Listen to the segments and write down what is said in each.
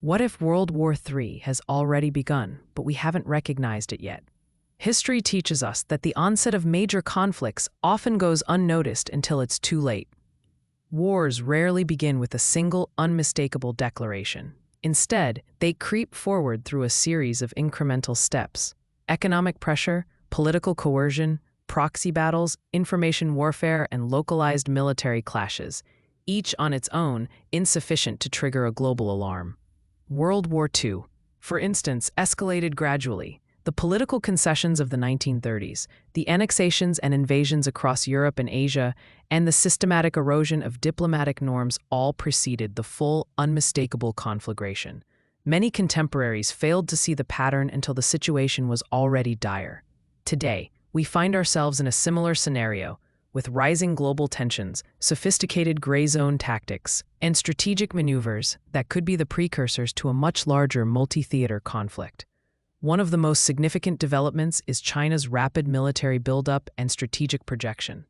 What if World War III has already begun, but we haven't recognized it yet? History teaches us that the onset of major conflicts often goes unnoticed until it's too late. Wars rarely begin with a single, unmistakable declaration. Instead, they creep forward through a series of incremental steps. Economic pressure, political coercion, proxy battles, information warfare, and localized military clashes, each on its own insufficient to trigger a global alarm. World War II, for instance, escalated gradually. The political concessions of the 1930s, the annexations and invasions across Europe and Asia, and the systematic erosion of diplomatic norms all preceded the full, unmistakable conflagration. Many contemporaries failed to see the pattern until the situation was already dire. Today, we find ourselves in a similar scenario, with rising global tensions, sophisticated gray zone tactics, and strategic maneuvers that could be the precursors to a much larger multi-theater conflict. One of the most significant developments is China's rapid military buildup and strategic projection.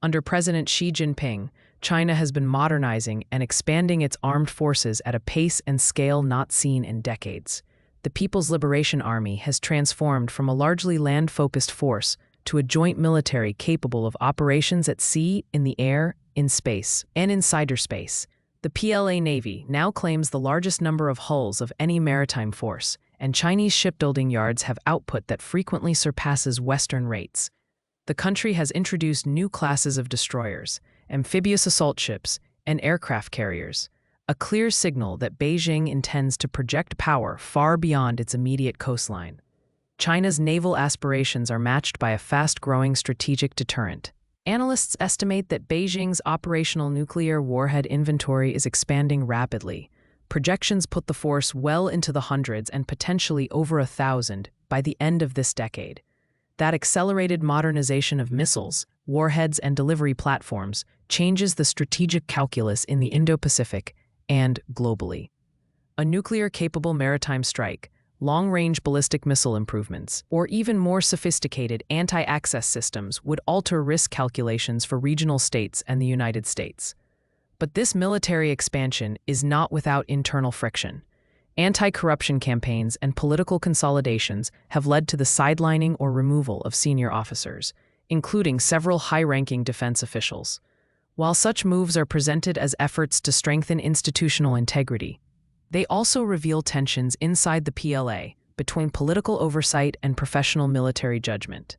Under President Xi Jinping, China has been modernizing and expanding its armed forces at a pace and scale not seen in decades. The People's Liberation Army has transformed from a largely land-focused force to a joint military capable of operations at sea, in the air, in space, and in cyberspace. The PLA Navy now claims the largest number of hulls of any maritime force, and Chinese shipbuilding yards have output that frequently surpasses Western rates. The country has introduced new classes of destroyers, amphibious assault ships, and aircraft carriers, a clear signal that Beijing intends to project power far beyond its immediate coastline. China's naval aspirations are matched by a fast-growing strategic deterrent. Analysts estimate that Beijing's operational nuclear warhead inventory is expanding rapidly. Projections put the force well into the hundreds and potentially over 1,000 by the end of this decade. That accelerated modernization of missiles, warheads, and delivery platforms changes the strategic calculus in the Indo-Pacific and globally. A nuclear-capable maritime strike, long-range ballistic missile improvements, or even more sophisticated anti-access systems would alter risk calculations for regional states and the United States. But this military expansion is not without internal friction. Anti-corruption campaigns and political consolidations have led to the sidelining or removal of senior officers, including several high-ranking defense officials. While such moves are presented as efforts to strengthen institutional integrity, they also reveal tensions inside the PLA between political oversight and professional military judgment.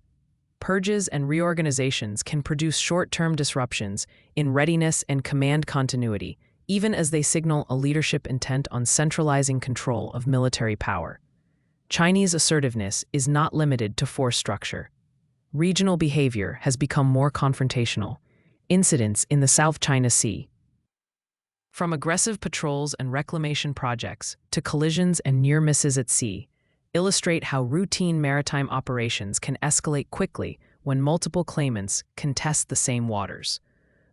Purges and reorganizations can produce short-term disruptions in readiness and command continuity, even as they signal a leadership intent on centralizing control of military power. Chinese assertiveness is not limited to force structure. Regional behavior has become more confrontational. Incidents in the South China Sea, from aggressive patrols and reclamation projects to collisions and near misses at sea, illustrate how routine maritime operations can escalate quickly when multiple claimants contest the same waters.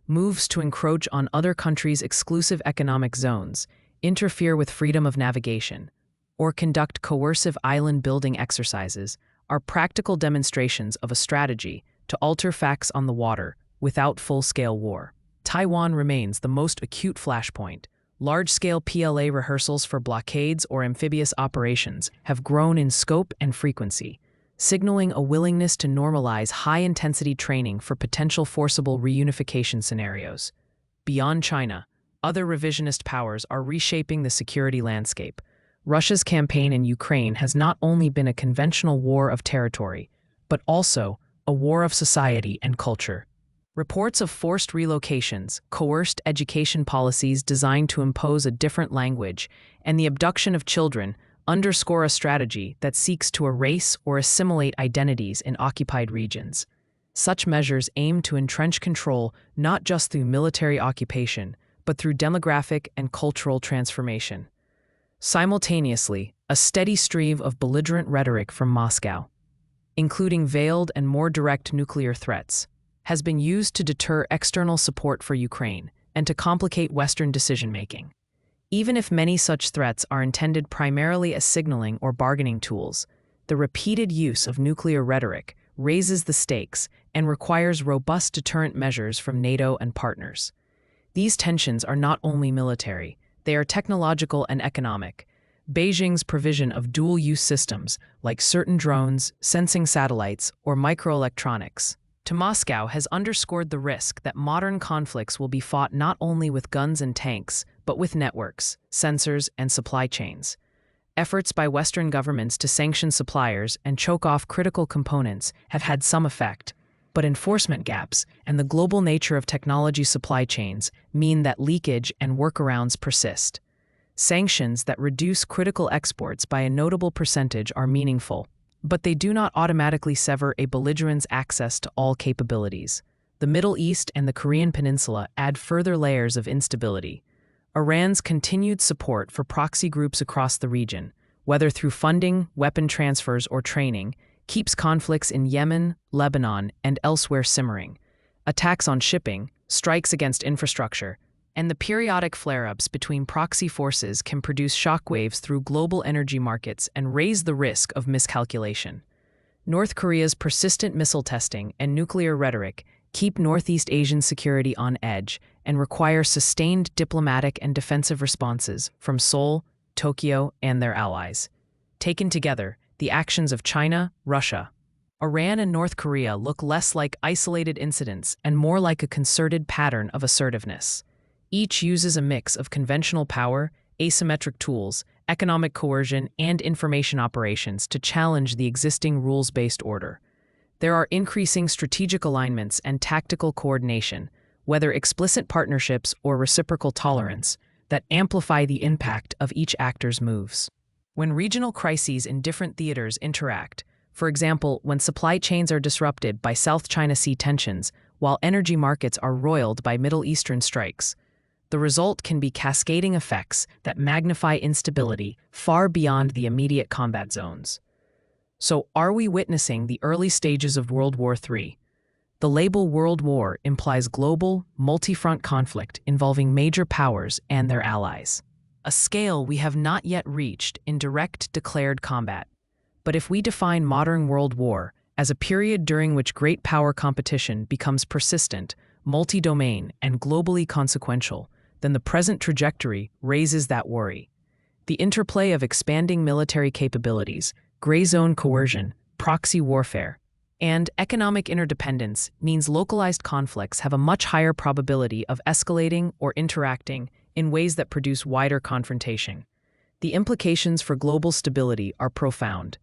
Moves to encroach on other countries' exclusive economic zones, interfere with freedom of navigation, or conduct coercive island-building exercises are practical demonstrations of a strategy to alter facts on the water without full-scale war. Taiwan remains the most acute flashpoint. Large-scale PLA rehearsals for blockades or amphibious operations have grown in scope and frequency, signaling a willingness to normalize high-intensity training for potential forcible reunification scenarios. Beyond China, other revisionist powers are reshaping the security landscape. Russia's campaign in Ukraine has not only been a conventional war of territory, but also a war of society and culture. Reports of forced relocations, coerced education policies designed to impose a different language, and the abduction of children underscore a strategy that seeks to erase or assimilate identities in occupied regions. Such measures aim to entrench control not just through military occupation, but through demographic and cultural transformation. Simultaneously, a steady stream of belligerent rhetoric from Moscow, including veiled and more direct nuclear threats, has been used to deter external support for Ukraine and to complicate Western decision-making. Even if many such threats are intended primarily as signaling or bargaining tools, the repeated use of nuclear rhetoric raises the stakes and requires robust deterrent measures from NATO and partners. These tensions are not only military, they are technological and economic. Beijing's provision of dual-use systems, like certain drones, sensing satellites, or microelectronics, to Moscow has underscored the risk that modern conflicts will be fought not only with guns and tanks, but with networks, sensors, and supply chains. Efforts by Western governments to sanction suppliers and choke off critical components have had some effect, but enforcement gaps and the global nature of technology supply chains mean that leakage and workarounds persist. Sanctions that reduce critical exports by a notable percentage are meaningful, but they do not automatically sever a belligerent's access to all capabilities. The Middle East and the Korean Peninsula add further layers of instability. Iran's continued support for proxy groups across the region, whether through funding, weapon transfers, or training, keeps conflicts in Yemen, Lebanon, and elsewhere simmering. Attacks on shipping, strikes against infrastructure, and the periodic flare-ups between proxy forces can produce shockwaves through global energy markets and raise the risk of miscalculation. North Korea's persistent missile testing and nuclear rhetoric keep Northeast Asian security on edge and require sustained diplomatic and defensive responses from Seoul, Tokyo, and their allies. Taken together, the actions of China, Russia, Iran, and North Korea look less like isolated incidents and more like a concerted pattern of assertiveness. Each uses a mix of conventional power, asymmetric tools, economic coercion, and information operations to challenge the existing rules-based order. There are increasing strategic alignments and tactical coordination, whether explicit partnerships or reciprocal tolerance, that amplify the impact of each actor's moves. When regional crises in different theaters interact, for example, when supply chains are disrupted by South China Sea tensions, while energy markets are roiled by Middle Eastern strikes, the result can be cascading effects that magnify instability far beyond the immediate combat zones. So, are we witnessing the early stages of World War III? The label World War implies global, multi-front conflict involving major powers and their allies, a scale we have not yet reached in direct declared combat. But if we define modern World War as a period during which great power competition becomes persistent, multi-domain, and globally consequential, then the present trajectory raises that worry. The interplay of expanding military capabilities, gray zone coercion, proxy warfare, and economic interdependence means localized conflicts have a much higher probability of escalating or interacting in ways that produce wider confrontation. The implications for global stability are profound.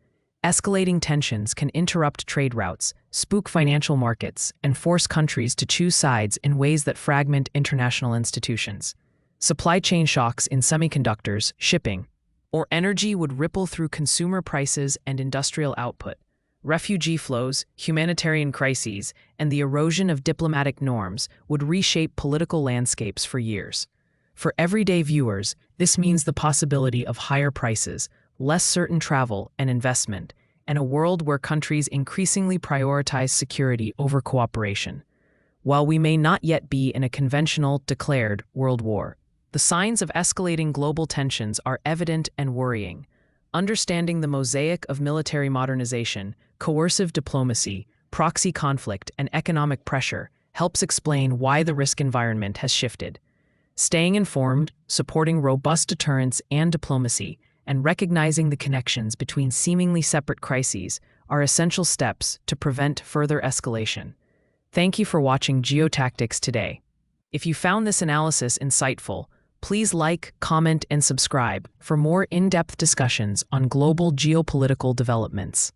Escalating tensions can interrupt trade routes, spook financial markets, and force countries to choose sides in ways that fragment international institutions. Supply chain shocks in semiconductors, shipping, or energy would ripple through consumer prices and industrial output. Refugee flows, humanitarian crises, and the erosion of diplomatic norms would reshape political landscapes for years. For everyday viewers, this means the possibility of higher prices, less certain travel and investment, and a world where countries increasingly prioritize security over cooperation. While we may not yet be in a conventional, declared world war, the signs of escalating global tensions are evident and worrying. Understanding the mosaic of military modernization, coercive diplomacy, proxy conflict, and economic pressure helps explain why the risk environment has shifted. Staying informed, supporting robust deterrence and diplomacy, and recognizing the connections between seemingly separate crises are essential steps to prevent further escalation. Thank you for watching Geotactics today. If you found this analysis insightful, please like, comment, and subscribe for more in-depth discussions on global geopolitical developments.